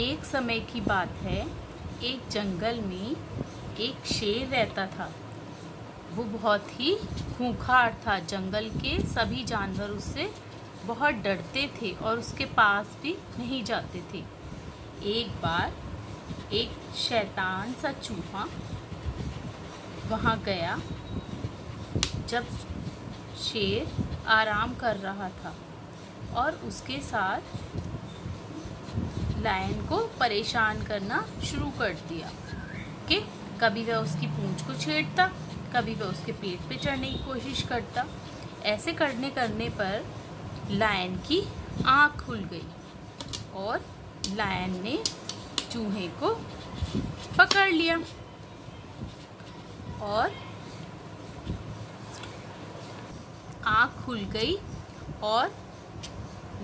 एक समय की बात है, एक जंगल में एक शेर रहता था। वो बहुत ही खूंखार था। जंगल के सभी जानवर उससे बहुत डरते थे और उसके पास भी नहीं जाते थे। एक बार एक शैतान सा चूहा वहाँ गया जब शेर आराम कर रहा था और उसके साथ लायन को परेशान करना शुरू कर दिया कि कभी वह उसकी पूंछ को छेड़ता, कभी वह उसके पेट पे चढ़ने की कोशिश करता। ऐसे करने पर लायन की आँख खुल गई और लायन ने चूहे को पकड़ लिया और आँख खुल गई और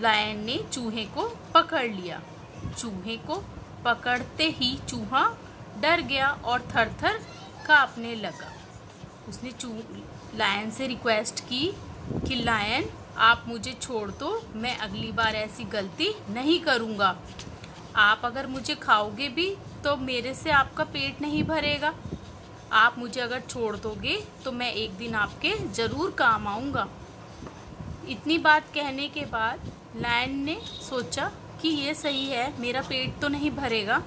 लायन ने चूहे को पकड़ लिया। चूहे को पकड़ते ही चूहा डर गया और थर-थर कांपने लगा। उसने लायन से रिक्वेस्ट की कि लायन, आप मुझे छोड़ दो, मैं अगली बार ऐसी गलती नहीं करूँगा। आप अगर मुझे खाओगे भी तो मेरे से आपका पेट नहीं भरेगा। आप मुझे अगर छोड़ दोगे तो मैं एक दिन आपके ज़रूर काम आऊँगा। इतनी बात कहने के बाद लायन ने सोचा कि ये सही है, मेरा पेट तो नहीं भरेगा,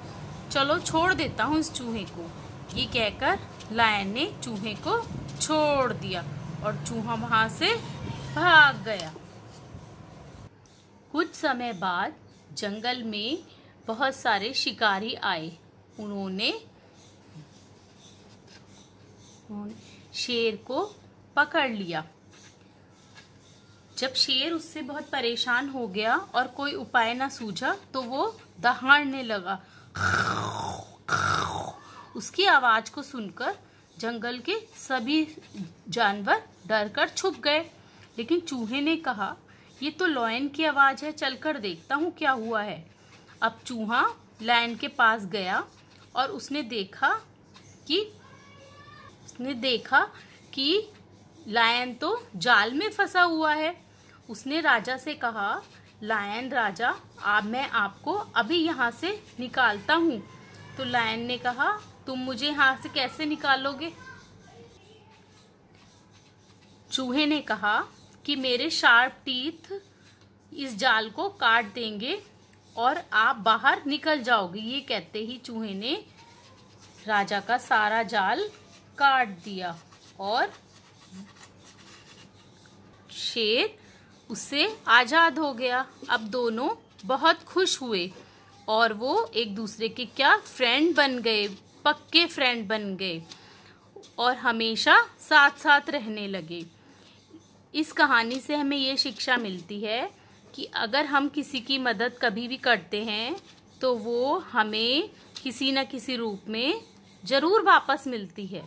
चलो छोड़ देता हूँ इस चूहे को। ये कहकर लायन ने चूहे को छोड़ दिया और चूहा वहाँ से भाग गया। कुछ समय बाद जंगल में बहुत सारे शिकारी आए। उन्होंने शेर को पकड़ लिया। जब शेर उससे बहुत परेशान हो गया और कोई उपाय ना सूझा तो वो दहाड़ने लगा। उसकी आवाज को सुनकर जंगल के सभी जानवर डरकर छुप गए। लेकिन चूहे ने कहा, ये तो लायन की आवाज है, चलकर देखता हूँ क्या हुआ है। अब चूहा लायन के पास गया और उसने देखा कि लायन तो जाल में फंसा हुआ है। उसने राजा से कहा, लायन राजा, मैं आपको अभी यहाँ से निकालता हूँ। तो लायन ने कहा, तुम मुझे यहाँ से कैसे निकालोगे? चूहे ने कहा कि मेरे शार्प टीथ इस जाल को काट देंगे और आप बाहर निकल जाओगे। ये कहते ही चूहे ने राजा का सारा जाल काट दिया और शेर उससे आजाद हो गया। अब दोनों बहुत खुश हुए और वो एक दूसरे के फ्रेंड बन गए, पक्के फ्रेंड बन गए और हमेशा साथ साथ रहने लगे। इस कहानी से हमें ये शिक्षा मिलती है कि अगर हम किसी की मदद कभी भी करते हैं तो वो हमें किसी न किसी रूप में जरूर वापस मिलती है।